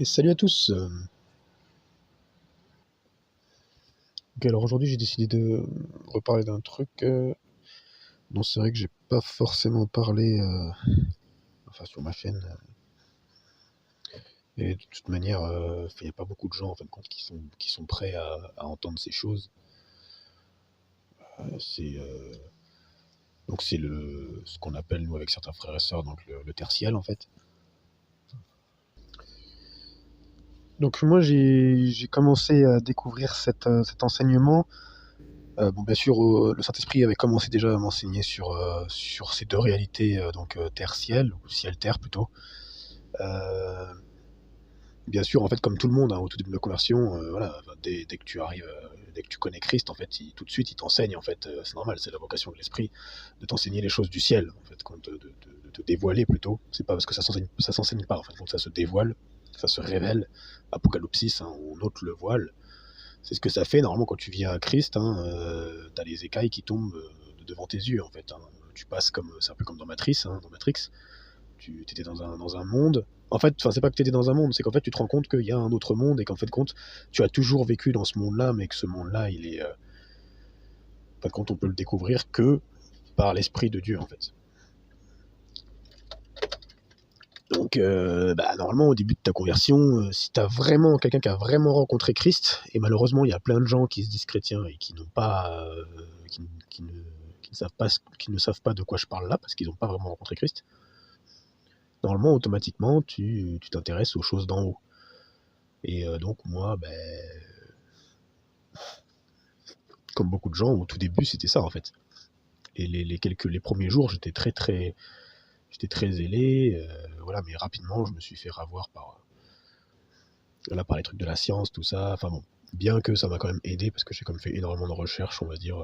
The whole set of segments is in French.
Et salut à tous. Ok, alors aujourd'hui j'ai décidé de reparler d'un truc dont c'est vrai que j'ai pas forcément parlé enfin sur ma chaîne. Et de toute manière, il n'y a pas beaucoup de gens en fin de compte qui sont prêts à entendre ces choses. C'est donc c'est ce qu'on appelle nous avec certains frères et sœurs donc le tertiel en fait. Donc moi j'ai commencé à découvrir cet enseignement. Bon, bien sûr, le Saint-Esprit avait commencé déjà à m'enseigner sur ces deux réalités, donc tertielles, ou ciel-terre plutôt. Euh, Bien sûr, en fait, comme tout le monde, hein, au tout début de la conversion, voilà, enfin, dès que tu arrives, dès que tu connais Christ, en fait, tout de suite, il t'enseigne, en fait, c'est normal, c'est la vocation de l'Esprit, de t'enseigner les choses du ciel, en fait, de te dévoiler plutôt. C'est pas parce que ça s'enseigne pas, en fait, donc ça se dévoile, ça se révèle. Apocalypsis, hein, on ôte le voile. C'est ce que ça fait normalement quand tu viens à Christ, hein, t'as les écailles qui tombent devant tes yeux en fait, hein. Tu passes comme, c'est un peu comme dans Matrix, hein, dans Matrix. Tu étais dans un monde. En fait, enfin, c'est pas que tu étais dans un monde, c'est qu'en fait tu te rends compte qu'il y a un autre monde et qu'en fait compte, tu as toujours vécu dans ce monde-là, mais que ce monde-là, il est, en fait, compte, on peut le découvrir que par l'esprit de Dieu en fait. Donc, bah, normalement, au début de ta conversion, si t'as vraiment quelqu'un qui a vraiment rencontré Christ, et malheureusement, il y a plein de gens qui se disent chrétiens et qui n'ont pas, qui ne savent pas de quoi je parle là, parce qu'ils n'ont pas vraiment rencontré Christ. Normalement, automatiquement, tu t'intéresses aux choses d'en haut. Et donc, moi, ben, comme beaucoup de gens, au tout début, c'était ça en fait. Et les premiers jours, j'étais très zélé, voilà, mais rapidement, je me suis fait ravoir par les trucs de la science, tout ça. Enfin bon, bien que ça m'a quand même aidé parce que j'ai quand même fait énormément de recherches, on va dire,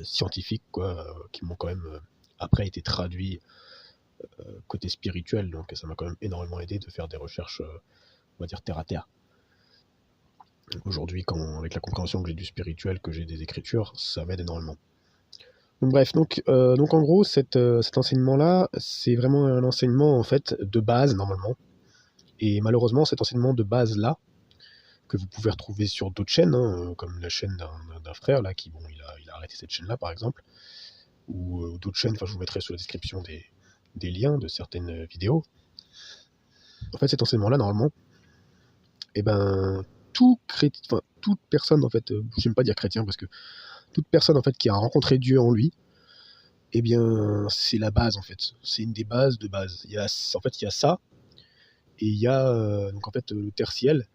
scientifiques, quoi, qui m'ont quand même après été traduits côté spirituel. Donc ça m'a quand même énormément aidé de faire des recherches, on va dire, terre à terre. Aujourd'hui, avec la compréhension que j'ai du spirituel, que j'ai des écritures, ça m'aide énormément. Donc bref, donc en gros, cet enseignement-là, c'est vraiment un enseignement en fait de base normalement. Et malheureusement, cet enseignement de base-là, que vous pouvez retrouver sur d'autres chaînes, hein, comme la chaîne d'un frère là, qui bon, il a arrêté cette chaîne-là par exemple, ou d'autres chaînes. Enfin, je vous mettrai sur la description des liens de certaines vidéos. En fait, cet enseignement-là, normalement, eh ben, toute personne en fait, j'aime pas dire chrétien parce que toute personne en fait qui a rencontré Dieu en lui, eh bien, c'est la base en fait. C'est une des bases de base. En fait, il y a ça et il y a donc en fait le tertiel.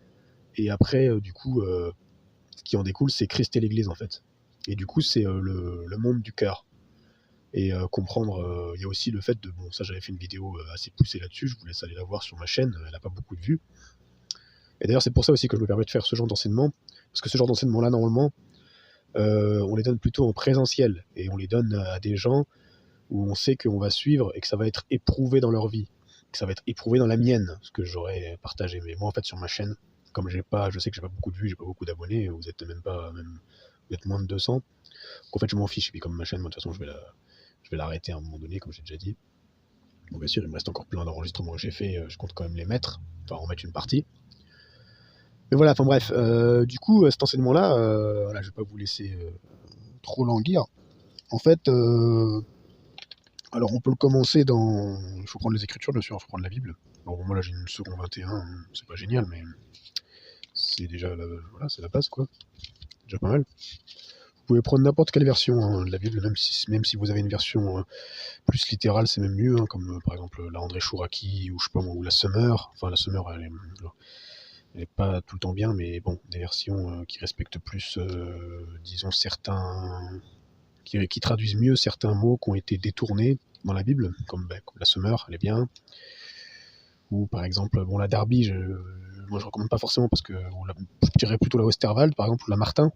Et après, du coup, ce qui en découle, c'est Christ et l'Église en fait. Et du coup, c'est le monde du cœur. Et comprendre, il y a aussi le fait de, bon, ça j'avais fait une vidéo assez poussée là-dessus, je vous laisse aller la voir sur ma chaîne, elle n'a pas beaucoup de vues. Et d'ailleurs, c'est pour ça aussi que je me permets de faire ce genre d'enseignement, parce que ce genre d'enseignement-là, normalement, on les donne plutôt en présentiel, et on les donne à des gens où on sait qu'on va suivre et que ça va être éprouvé dans leur vie, que ça va être éprouvé dans la mienne, ce que j'aurais partagé. Mais moi, en fait, sur ma chaîne, comme je sais que j'ai pas beaucoup de vues, j'ai pas beaucoup d'abonnés, vous êtes même pas, vous êtes moins de 200. Donc en fait, je m'en fiche. Et puis comme ma chaîne, moi, de toute façon, je vais l'arrêter à un moment donné, comme j'ai déjà dit. Bon, bien sûr, il me reste encore plein d'enregistrements que j'ai fait, je compte quand même les mettre, enfin en mettre une partie. Mais voilà, enfin bref, du coup, cet enseignement-là, voilà, je vais pas vous laisser trop languir. En fait, alors on peut le commencer dans... Il faut prendre les Écritures, bien sûr, il faut prendre la Bible. Bon, moi là j'ai une seconde 21, c'est pas génial, mais c'est déjà voilà, c'est la base, quoi. Déjà pas mal. Vous pouvez prendre n'importe quelle version, hein, de la Bible, même si vous avez une version plus littérale, c'est même mieux, hein, comme par exemple la André Chouraki, ou je sais pas moi, ou la Summer. Enfin, la Summer, elle est pas tout le temps bien, mais bon, des versions qui respectent plus, disons, qui traduisent mieux certains mots qui ont été détournés dans la Bible, comme la Summer, elle est bien. Ou par exemple, bon, la Darby, moi je recommande pas forcément parce que je dirais plutôt la Westerwald, par exemple, ou la Martin.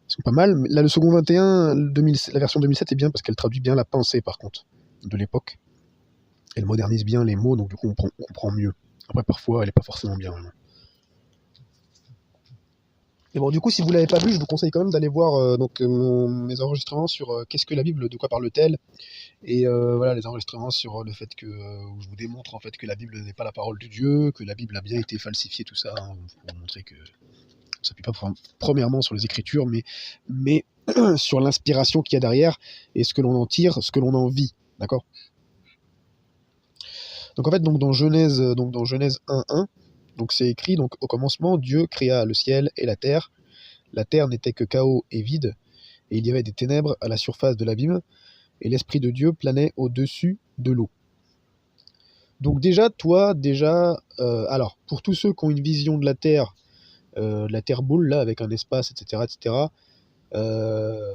Ils sont pas mal. Mais là, le second 21, la version 2007 est bien parce qu'elle traduit bien la pensée, par contre, de l'époque. Elle modernise bien les mots, donc du coup, on comprend mieux. Après, parfois, elle est pas forcément bien, vraiment. Et bon, du coup, si vous l'avez pas vu, je vous conseille quand même d'aller voir mes enregistrements sur qu'est-ce que la Bible, de quoi parle-t-elle, et voilà, les enregistrements sur le fait que où je vous démontre en fait que la Bible n'est pas la parole de Dieu, que la Bible a bien été falsifiée, tout ça, hein, pour vous montrer que ça s'appuie pas premièrement sur les Écritures, mais sur l'inspiration qu'il y a derrière et ce que l'on en tire, ce que l'on en vit, d'accord? Donc en fait, dans Genèse 1:1, donc c'est écrit, donc au commencement, Dieu créa le ciel et la terre. La terre n'était que chaos et vide, et il y avait des ténèbres à la surface de l'abîme, et l'Esprit de Dieu planait au-dessus de l'eau. Donc alors, pour tous ceux qui ont une vision de la Terre boule, là, avec un espace, etc., euh,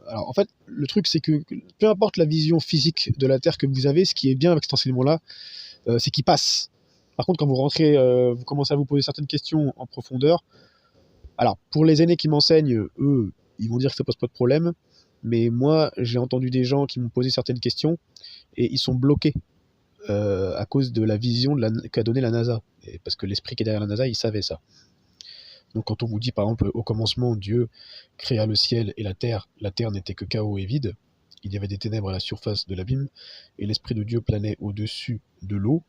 alors en fait, le truc, c'est que peu importe la vision physique de la Terre que vous avez, ce qui est bien avec cet enseignement-là, c'est qu'il passe. Par contre, quand vous rentrez, vous commencez à vous poser certaines questions en profondeur. Alors, pour les aînés qui m'enseignent, eux, ils vont dire que ça pose pas de problème. Mais moi, j'ai entendu des gens qui m'ont posé certaines questions et ils sont bloqués à cause de la vision qu'a donnée la NASA. Et parce que l'esprit qui est derrière la NASA, il savait ça. Donc quand on vous dit par exemple au commencement Dieu créa le ciel et la terre n'était que chaos et vide, il y avait des ténèbres à la surface de l'abîme et l'esprit de Dieu planait au-dessus de l'eau.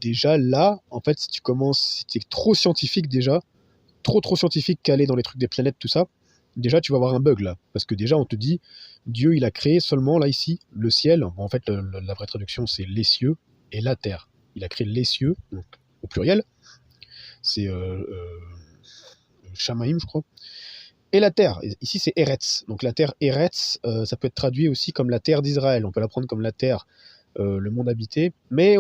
Déjà là, en fait, si tu commences, si tu es trop scientifique déjà, trop scientifique calé dans les trucs des planètes, tout ça, déjà tu vas avoir un bug là. Parce que déjà on te dit, Dieu il a créé seulement là ici le ciel. En fait, la vraie traduction c'est les cieux et la terre. Il a créé les cieux, donc au pluriel, c'est Shamaïm, je crois. Et la terre, ici c'est Eretz. Donc la terre Eretz, ça peut être traduit aussi comme la terre d'Israël. On peut la prendre comme la terre, le monde habité, mais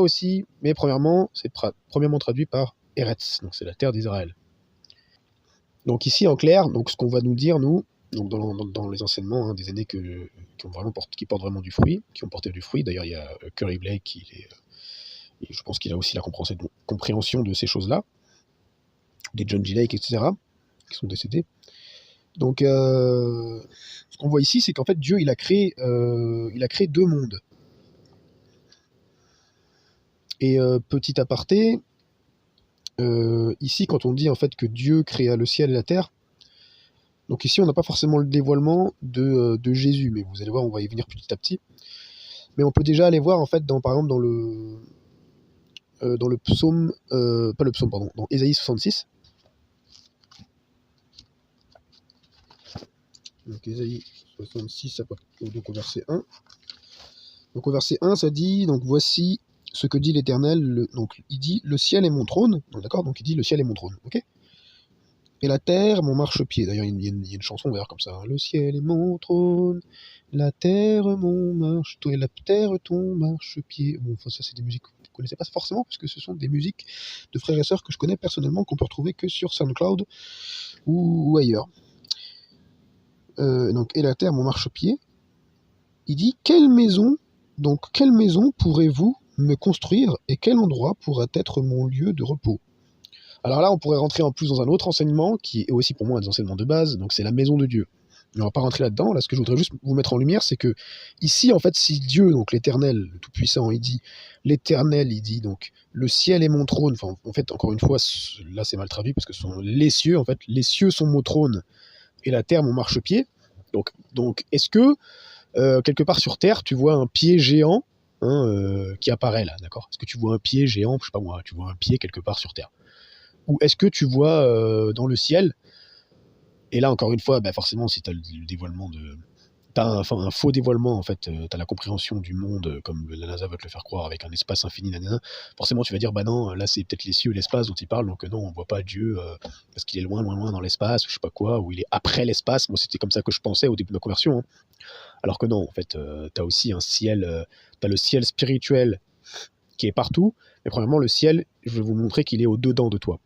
premièrement, c'est premièrement traduit par Eretz, donc c'est la terre d'Israël. Donc ici en clair, donc ce qu'on va nous dire nous, donc dans les enseignements des années qui portent vraiment du fruit, qui ont porté du fruit. D'ailleurs il y a Curry Blake, et je pense qu'il a aussi la compréhension de ces choses-là, des John G. Lake, etc., qui sont décédés. Donc ce qu'on voit ici, c'est qu'en fait Dieu il a créé deux mondes. Et petit aparté, ici quand on dit en fait que Dieu créa le ciel et la terre, donc ici on n'a pas forcément le dévoilement de Jésus, mais vous allez voir, on va y venir petit à petit. Mais on peut déjà aller voir en fait par exemple dans le psaume, pas le psaume, pardon, dans Ésaïe 66. Donc Ésaïe 66, donc au verset 1. Donc au verset 1, ça dit, donc voici ce que dit l'Éternel, donc il dit, le ciel est mon trône, d'accord, donc il dit, le ciel est mon trône, ok. Et la terre, mon marchepied. D'ailleurs, il y a une chanson d'ailleurs comme ça, hein. Le ciel est mon trône, la terre, mon marchepied, et la terre, ton marchepied. Bon, enfin, ça, c'est des musiques que vous ne connaissez pas forcément, puisque ce sont des musiques de frères et sœurs que je connais personnellement, qu'on peut retrouver que sur SoundCloud ou ailleurs. Donc, et la terre, mon marchepied. Il dit, quelle maison pourrez-vous me construire et quel endroit pourrait être mon lieu de repos? Alors là, on pourrait rentrer en plus dans un autre enseignement qui est aussi pour moi un des enseignements de base, donc c'est la maison de Dieu. Mais on va pas rentrer là-dedans. Là, ce que je voudrais juste vous mettre en lumière, c'est que ici, en fait, si Dieu, donc l'Éternel, le Tout-Puissant, il dit l'Éternel, il dit donc le ciel est mon trône. Enfin, en fait, encore une fois, là, c'est mal traduit parce que ce sont les cieux. En fait, les cieux sont mon trône et la terre mon marchepied. Donc, est-ce que quelque part sur Terre, tu vois un pied géant qui apparaît là, d'accord? Est-ce que tu vois un pied géant, je sais pas moi, tu vois un pied quelque part sur Terre? Ou est-ce que tu vois dans le ciel, et là encore une fois, bah forcément, si tu as le dévoilement de. T'as un faux dévoilement, en fait, tu as la compréhension du monde comme la NASA veut te le faire croire avec un espace infini, nanana. Forcément, tu vas dire, bah non, là c'est peut-être les cieux et l'espace dont il parle, donc non, on voit pas Dieu parce qu'il est loin, loin, loin dans l'espace, ou je sais pas quoi, ou il est après l'espace. Moi, c'était comme ça que je pensais au début de ma conversion, hein. Alors que non, en fait, tu as aussi un ciel, tu as le ciel spirituel qui est partout, mais premièrement, le ciel, je vais vous montrer qu'il est au-dedans de toi.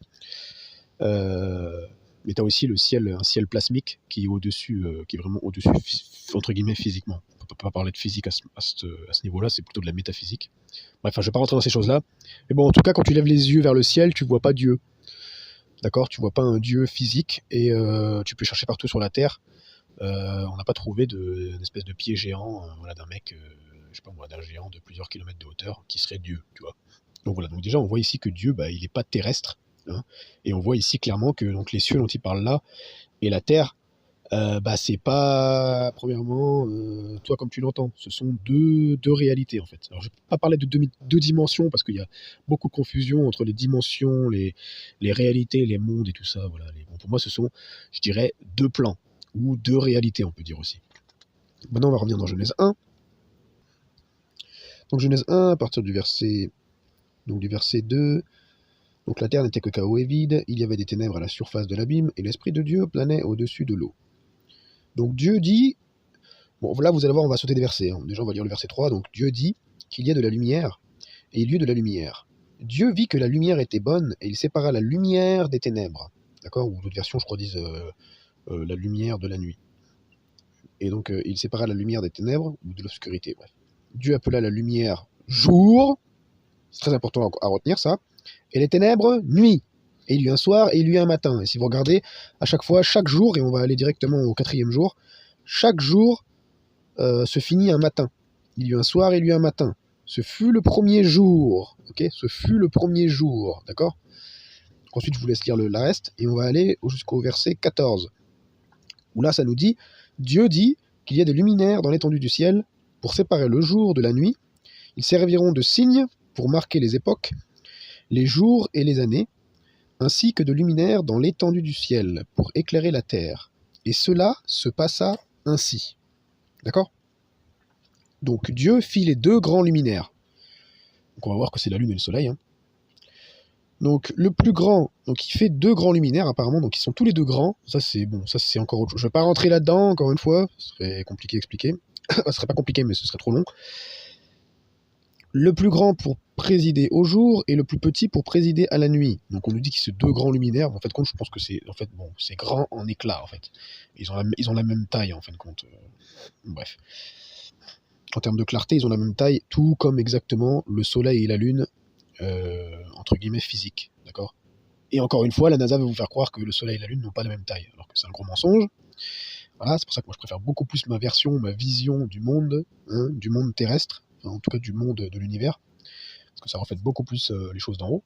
Mais tu as aussi un ciel plasmique qui est au-dessus, qui est vraiment au-dessus, entre guillemets, physiquement. On peut pas parler de physique à ce niveau-là, c'est plutôt de la métaphysique. Bref, je vais pas rentrer dans ces choses-là. Mais bon, en tout cas, quand tu lèves les yeux vers le ciel, tu vois pas Dieu. D'accord? Tu vois pas un Dieu physique, et tu peux chercher partout sur la Terre. On n'a pas trouvé une espèce de pied géant, voilà, d'un mec, je sais pas moi, d'un géant de plusieurs kilomètres de hauteur, qui serait Dieu, tu vois. Donc voilà, donc déjà on voit ici que Dieu, bah, il n'est pas terrestre, hein. Et on voit ici clairement que donc, les cieux dont il parle là et la terre, c'est pas, premièrement, toi comme tu l'entends. Ce sont deux réalités, en fait. Alors, je ne vais pas parler de deux dimensions, parce qu'il y a beaucoup de confusion entre les dimensions, les réalités, les mondes et tout ça. Voilà. Bon, pour moi, ce sont, je dirais, deux plans, ou deux réalités, on peut dire aussi. Maintenant, on va revenir dans Genèse 1. Donc, Genèse 1, à partir du verset 2. Donc, la terre n'était que chaos et vide, il y avait des ténèbres à la surface de l'abîme, et l'Esprit de Dieu planait au-dessus de l'eau. Donc, Dieu dit. Bon, là, vous allez voir, on va sauter des versets, hein. Déjà, on va lire le verset 3. Donc, Dieu dit qu'il y ait de la lumière, et il y eut de la lumière. Dieu vit que la lumière était bonne, et il sépara la lumière des ténèbres. D'accord? Ou d'autres versions, je crois, disent la lumière de la nuit. Et donc, il sépara la lumière des ténèbres, ou de l'obscurité, bref. Dieu appela la lumière jour, c'est très important à retenir ça, et les ténèbres nuit. Et il y eut un soir, et il y eut un matin. Et si vous regardez, à chaque fois, chaque jour, et on va aller directement au 4e jour, chaque jour se finit un matin. Il y eut un soir et il y eut un matin. Ce fut le premier jour. Ok, ce fut le premier jour. D'accord. Ensuite, je vous laisse lire le reste et on va aller jusqu'au verset 14. Où là, ça nous dit Dieu dit qu'il y a des luminaires dans l'étendue du ciel pour séparer le jour de la nuit. Ils serviront de signes pour marquer les époques, les jours et les années, ainsi que de luminaires dans l'étendue du ciel pour éclairer la terre. Et cela se passa ainsi. D'accord? Donc Dieu fit les deux grands luminaires. Donc on va voir que c'est la lune et le soleil, hein. Donc le plus grand, donc il fait deux grands luminaires apparemment, donc ils sont tous les deux grands. Ça c'est bon, ça c'est encore autre chose. Je vais pas rentrer là-dedans encore une fois, ce serait compliqué à expliquer. Ce serait pas compliqué, mais ce serait trop long. Le plus grand pour présider au jour et le plus petit pour présider à la nuit. Donc on nous dit que c'est deux grands luminaires. En fait, compte, je pense que c'est c'est grand en éclat en fait. Ils ont la même taille en fin de compte. Bref. En termes de clarté, ils ont la même taille, tout comme exactement le soleil et la lune, entre guillemets, physiques. D'accord? Et encore une fois, la NASA veut vous faire croire que le soleil et la lune n'ont pas la même taille, alors que c'est un gros mensonge. Voilà, c'est pour ça que moi je préfère beaucoup plus ma version, ma vision du monde, hein, du monde terrestre, enfin, en tout cas du monde de l'univers, parce que ça reflète beaucoup plus les choses d'en haut.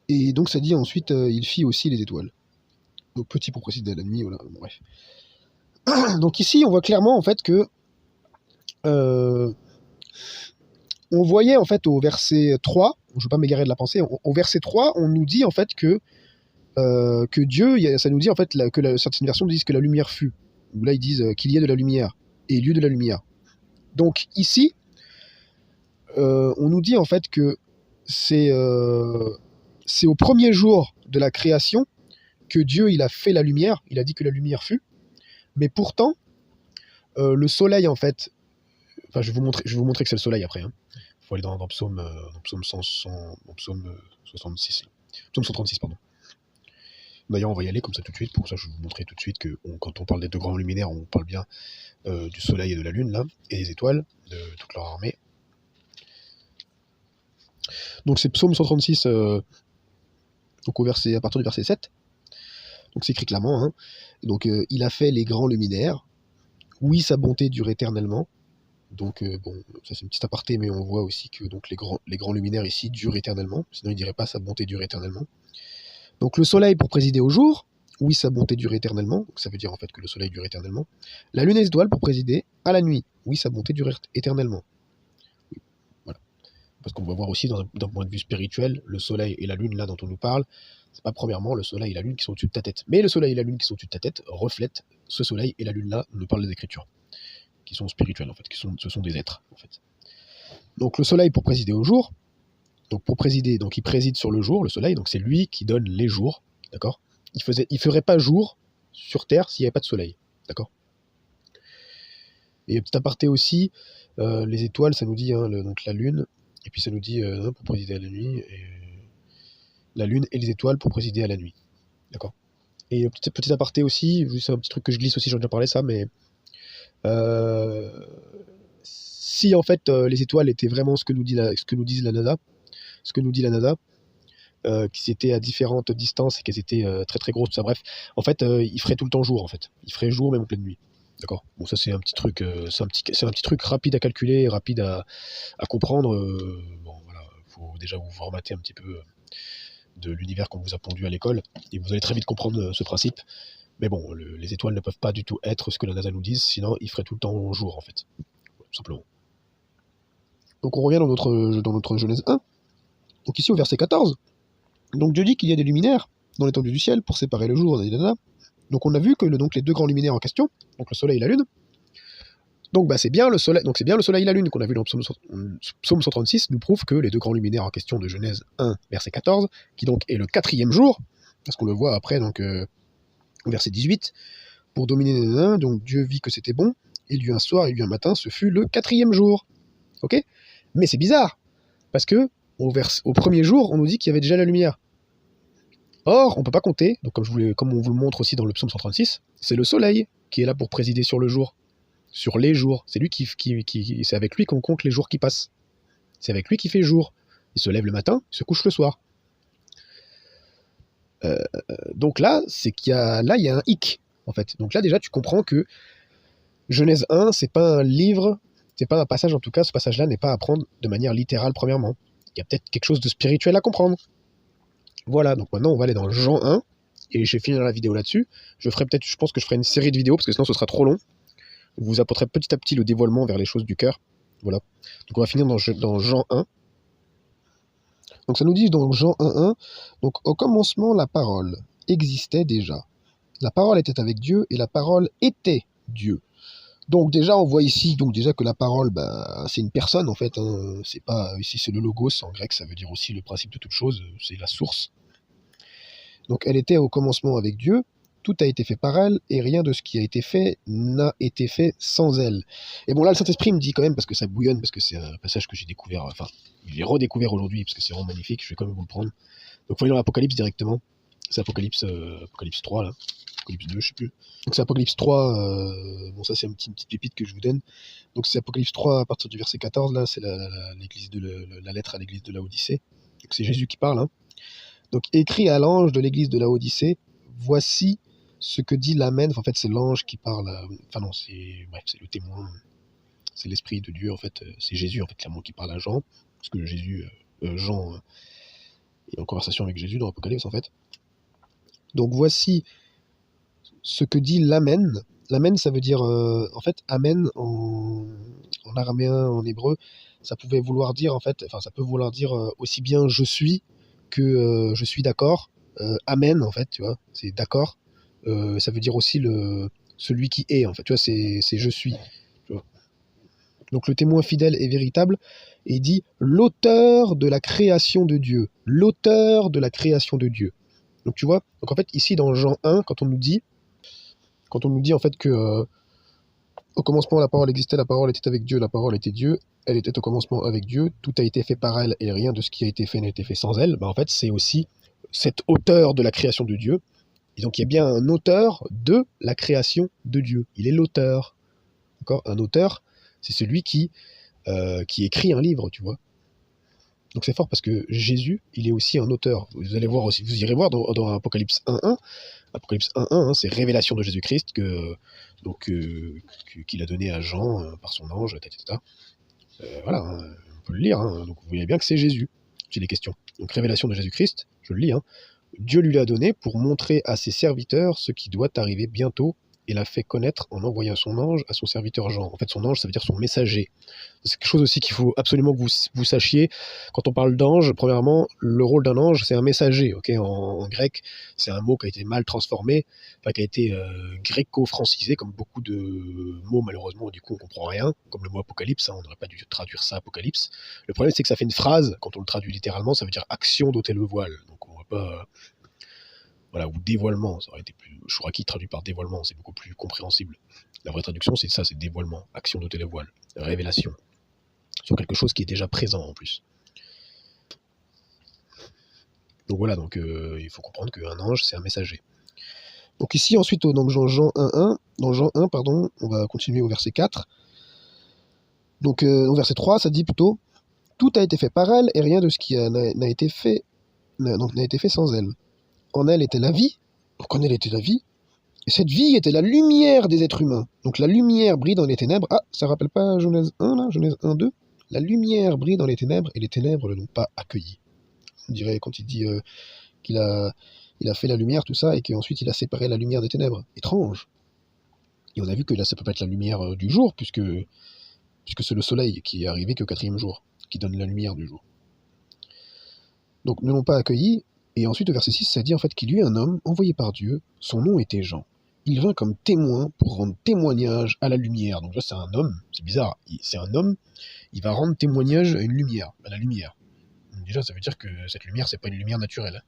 Et donc ça dit ensuite, il fit aussi les étoiles. Donc petit pour préciser la nuit, voilà, bon, bref. Donc ici, on voit clairement en fait que on voyait en fait au verset 3, je ne veux pas m'égarer de la pensée, au verset 3, on nous dit en fait que Dieu, ça nous dit en fait certaines versions disent que la lumière fut. Ou là ils disent qu'il y ait de la lumière, et il y eut de la lumière. Donc ici, on nous dit en fait que c'est au premier jour de la création que Dieu il a fait la lumière, il a dit que la lumière fut, mais pourtant, le soleil en fait, enfin je vais vous montrer que c'est le soleil après, hein. Faut aller dans Psaume 66. Psaume 136, pardon. D'ailleurs, on va y aller comme ça tout de suite. Pour ça, je vais vous montrer tout de suite que quand on parle des deux grands luminaires, on parle bien du soleil et de la lune, là, et des étoiles, de toute leur armée. Donc c'est Psaume 136, donc à partir du verset 7. Donc c'est écrit clairement, hein. Donc il a fait les grands luminaires. Oui, sa bonté dure éternellement. Donc bon, ça c'est une petite aparté, mais on voit aussi que donc les grands luminaires ici durent éternellement. Sinon il dirait pas sa bonté dure éternellement. Donc le soleil pour présider au jour. Oui, sa bonté dure éternellement. Donc ça veut dire en fait que le soleil dure éternellement. La lune et les étoiles pour présider à la nuit. Oui, sa bonté dure éternellement. Oui, voilà. Parce qu'on va voir aussi d'un point de vue spirituel, le soleil et la lune là dont on nous parle, c'est pas premièrement le soleil et la lune qui sont au-dessus de ta tête. Mais le soleil et la lune qui sont au-dessus de ta tête reflètent ce soleil et la lune là, on nous parle des Écritures, qui sont spirituelles en fait, ce sont des êtres en fait. Donc le soleil pour présider au jour. Donc pour présider, donc il préside sur le jour, le soleil, donc c'est lui qui donne les jours, d'accord? Il ferait pas jour sur Terre s'il n'y avait pas de soleil, d'accord? Et petit aparté aussi, les étoiles, ça nous dit hein, donc la lune, et puis ça nous dit pour présider à la nuit, et la lune et les étoiles pour présider à la nuit, d'accord? Et petit aparté aussi, juste un petit truc que je glisse aussi, j'en ai déjà parlé ça, mais si en fait les étoiles étaient vraiment ce que nous dit la NASA, qui étaient à différentes distances et qu'elles étaient très très grosses, tout ça, bref, en fait, il ferait tout le temps jour, en fait. Il ferait jour même en pleine nuit. D'accord? Bon, ça, c'est un petit truc, c'est un petit truc rapide à calculer, rapide à comprendre. Bon, voilà, faut déjà vous formater un petit peu de l'univers qu'on vous a pondu à l'école, et vous allez très vite comprendre ce principe. Mais bon, les étoiles ne peuvent pas du tout être ce que la NASA nous dit, sinon il ferait tout le temps jour, en fait, tout simplement. Donc on revient dans notre Genèse 1. Donc ici au verset 14. Donc Dieu dit qu'il y a des luminaires dans l'étendue du ciel pour séparer le jour, nanana. Donc on a vu que donc les deux grands luminaires en question, donc le soleil et la lune, donc bah, c'est bien le soleil, donc c'est bien le soleil et la lune qu'on a vu dans Psaume 136, nous prouve que les deux grands luminaires en question de Genèse 1, verset 14, qui donc est le quatrième jour, parce qu'on le voit après, donc verset 18, pour dominer les nains, donc Dieu vit que c'était bon, il y eut un soir, il y eut un matin, ce fut le quatrième jour. Ok? Mais c'est bizarre, parce que au premier jour, on nous dit qu'il y avait déjà la lumière. Or, on ne peut pas compter, donc comme on vous le montre aussi dans le psaume 136, c'est le soleil qui est là pour présider sur le jour, sur les jours. C'est lui c'est avec lui qu'on compte les jours qui passent. C'est avec lui qui fait jour. Il se lève le matin, il se couche le soir. Donc là, il y a un hic, en fait. Donc là, déjà, tu comprends que Genèse 1, c'est pas un livre, c'est pas un passage, en tout cas, ce passage-là n'est pas à prendre de manière littérale, premièrement. Il y a peut-être quelque chose de spirituel à comprendre. Voilà, donc maintenant, on va aller dans Jean 1, et je vais finir la vidéo là-dessus. Je pense que je ferai une série de vidéos, parce que sinon, ce sera trop long. Je vous apporterai petit à petit le dévoilement vers les choses du cœur. Voilà. Donc on va finir dans Jean 1. Donc ça nous dit dans Jean 1.1, donc au commencement la parole existait déjà. La parole était avec Dieu et la parole était Dieu. Donc déjà on voit ici donc déjà que la parole c'est une personne en fait. Hein. C'est pas ici c'est le logos en grec, ça veut dire aussi le principe de toute chose, c'est la source. Donc elle était au commencement avec Dieu. Tout a été fait par elle, et rien de ce qui a été fait n'a été fait sans elle. Et bon, là, le Saint-Esprit me dit quand même, parce que ça bouillonne, parce que c'est un passage que j'ai découvert, enfin, j'ai redécouvert aujourd'hui, parce que c'est vraiment magnifique, je vais quand même vous le prendre. Donc, il faut aller dans l'Apocalypse directement. C'est Apocalypse 3, là. Apocalypse 2, je sais plus. Donc, c'est Apocalypse 3, bon, ça, c'est une petite pépite que je vous donne. Donc, c'est Apocalypse 3 à partir du verset 14, là, c'est la lettre à l'église de Laodicée. Donc, c'est Jésus qui parle, hein. Donc, écrit à l'ange de l'église de Laodicée, voici ce que dit l'Amen. En fait, c'est l'ange qui parle. Enfin, non, c'est le témoin. C'est l'esprit de Dieu, en fait. C'est Jésus, en fait, clairement, qui parle à Jean. Parce que Jean est en conversation avec Jésus dans l'Apocalypse, en fait. Donc, voici ce que dit l'Amen. L'Amen, ça veut dire, en fait, Amen en araméen, en hébreu, ça pouvait vouloir dire, en fait, enfin, ça peut vouloir dire aussi bien je suis que je suis d'accord. Amen, en fait, tu vois, c'est d'accord. Ça veut dire aussi celui qui est, en fait, tu vois, c'est je suis. Tu vois. Donc le témoin fidèle et véritable, et il dit l'auteur de la création de Dieu. L'auteur de la création de Dieu. Donc tu vois, donc en fait, ici dans Jean 1, quand on nous dit en fait que au commencement la parole existait, la parole était avec Dieu, la parole était Dieu, elle était au commencement avec Dieu, tout a été fait par elle et rien de ce qui a été fait n'a été fait sans elle, en fait c'est aussi cet auteur de la création de Dieu. Et donc il y a bien un auteur de la création de Dieu. Il est l'auteur. D'accord ? Un auteur, c'est celui qui écrit un livre, tu vois. Donc c'est fort parce que Jésus, il est aussi un auteur. Vous allez voir aussi, vous irez voir dans Apocalypse 1.1. Apocalypse 1.1, hein, c'est révélation de Jésus-Christ qu'il a donné à Jean par son ange, etc. Voilà, hein, on peut le lire. Hein, donc vous voyez bien que c'est Jésus. C'est des questions. Donc révélation de Jésus-Christ, je le lis. Hein, Dieu lui l'a donné pour montrer à ses serviteurs ce qui doit arriver bientôt, et l'a fait connaître en envoyant son ange à son serviteur Jean. En fait, son ange, ça veut dire son messager. C'est quelque chose aussi qu'il faut absolument que vous sachiez. Quand on parle d'ange, premièrement, le rôle d'un ange, c'est un messager. Okay, en grec, c'est un mot qui a été mal transformé, enfin, qui a été gréco-francisé, comme beaucoup de mots, malheureusement, du coup, on comprend rien, comme le mot apocalypse, hein, on n'aurait pas dû traduire ça apocalypse. Le problème, c'est que ça fait une phrase, quand on le traduit littéralement, ça veut dire action d'ôter le voile. Donc, on ne va pas... Voilà, ou dévoilement, ça aurait été plus... Chouraki traduit par dévoilement, c'est beaucoup plus compréhensible. La vraie traduction, c'est ça, c'est dévoilement, action d'ôter le voile, révélation, sur quelque chose qui est déjà présent en plus. Donc voilà, donc il faut comprendre qu'un ange, c'est un messager. Donc ici, ensuite, dans Jean 1, pardon, on va continuer au verset 4. Donc au verset 3, ça dit plutôt « Tout a été fait par elle, et rien de ce qui n'a été fait sans elle. En elle était la vie, donc en elle était la vie, Et cette vie était la lumière des êtres humains. Donc la lumière brille dans les ténèbres. Ah, ça rappelle pas Genèse 1, là, Genèse 1, 2. La lumière brille dans les ténèbres et les ténèbres ne l'ont pas accueilli. On dirait quand il dit qu'il a, il a fait la lumière, tout ça, et qu'ensuite il a séparé la lumière des ténèbres. Étrange. Et on a vu que là, ça peut pas être la lumière du jour, puisque c'est le soleil qui est arrivé qu'au 4e jour, qui donne la lumière du jour. Donc ne l'ont pas accueilli, et ensuite au verset 6, ça dit en fait qu'il y eut un homme envoyé par Dieu, son nom était Jean. Il vint comme témoin pour rendre témoignage à la lumière. Donc là, c'est un homme, c'est bizarre, c'est un homme, il va rendre témoignage à une lumière, à la lumière. Donc déjà, ça veut dire que cette lumière, c'est pas une lumière naturelle.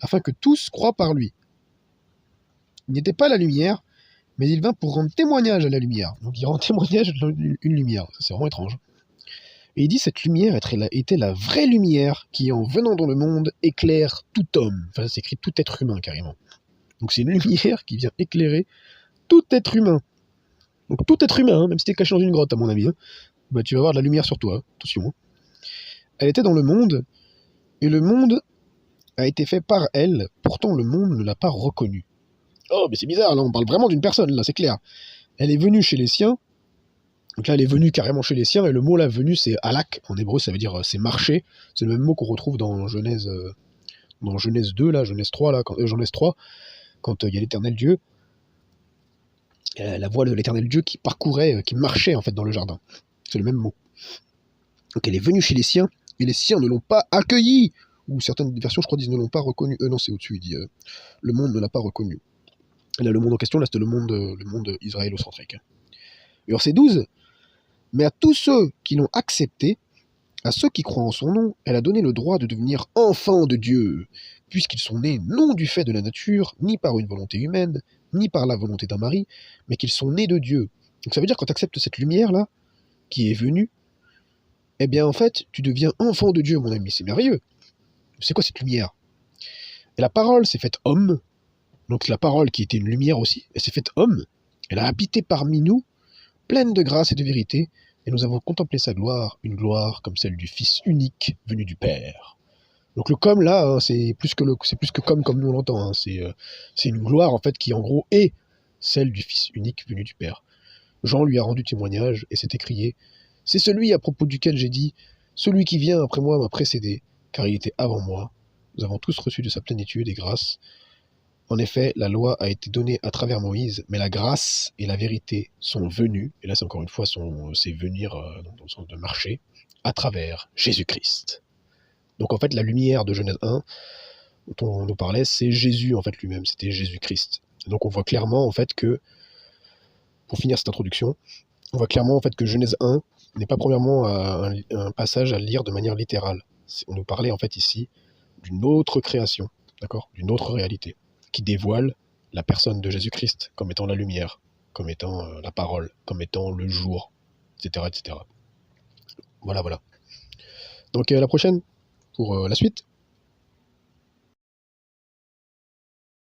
Afin que tous croient par lui. Il n'était pas la lumière, mais il vint pour rendre témoignage à la lumière. Donc il rend témoignage d'une lumière, c'est vraiment étrange. Et il dit cette lumière était la vraie lumière qui, en venant dans le monde, éclaire tout homme. Enfin, c'est écrit tout être humain, carrément. Donc c'est une lumière qui vient éclairer tout être humain. Donc tout être humain, hein, même si t'es caché dans une grotte, à mon avis, hein, bah, tu vas avoir de la lumière sur toi, attention. Elle était dans le monde, et le monde a été fait par elle, pourtant le monde ne l'a pas reconnue. Oh, mais c'est bizarre, là, on parle vraiment d'une personne, là, c'est clair. Elle est venue chez les siens, donc là, elle est venue carrément chez les siens, et le mot là, venue, c'est halak, en hébreu, ça veut dire c'est marcher. C'est le même mot qu'on retrouve dans Genèse 2, là, Genèse 3, là, Genèse 3, quand il y a l'éternel Dieu, la voix de l'éternel Dieu qui parcourait, qui marchait en fait dans le jardin. C'est le même mot. Donc elle est venue chez les siens, et les siens ne l'ont pas accueillie. Ou certaines versions, je crois, disent ne l'ont pas reconnue. Non, c'est au-dessus, il dit le monde ne l'a pas reconnue. Et là, le monde en question, là, c'était le monde israélocentrique. Et verset 12, mais à tous ceux qui l'ont accepté, à ceux qui croient en son nom, elle a donné le droit de devenir enfants de Dieu, puisqu'ils sont nés non du fait de la nature, ni par une volonté humaine, ni par la volonté d'un mari, mais qu'ils sont nés de Dieu. Donc ça veut dire que quand tu acceptes cette lumière-là, qui est venue, eh bien en fait, tu deviens enfant de Dieu, mon ami, c'est merveilleux. C'est quoi cette lumière? Et la parole s'est faite homme, donc la parole qui était une lumière aussi, elle s'est faite homme, elle a habité parmi nous, pleine de grâce et de vérité, et nous avons contemplé sa gloire, une gloire comme celle du Fils unique venu du Père. Donc le comme là, hein, c'est plus que comme nous on l'entend, hein, c'est une gloire en fait qui en gros est celle du Fils unique venu du Père. Jean lui a rendu témoignage et s'est écrié, c'est celui à propos duquel j'ai dit, celui qui vient après moi m'a précédé, car il était avant moi. Nous avons tous reçu de sa plénitude et grâce. En effet, la loi a été donnée à travers Moïse, mais la grâce et la vérité sont venues, et là c'est encore une fois, c'est venir dans le sens de marcher, à travers Jésus-Christ. Donc en fait, la lumière de Genèse 1, dont on nous parlait, c'est Jésus en fait lui-même, c'était Jésus-Christ. Donc on voit clairement en fait que, pour finir cette introduction, on voit clairement en fait que Genèse 1 n'est pas premièrement un passage à lire de manière littérale. On nous parlait en fait ici d'une autre création, d'accord, d'une autre réalité, qui dévoile la personne de Jésus-Christ comme étant la lumière, comme étant la parole, comme étant le jour, etc. etc. Voilà, voilà. Donc à la prochaine pour la suite.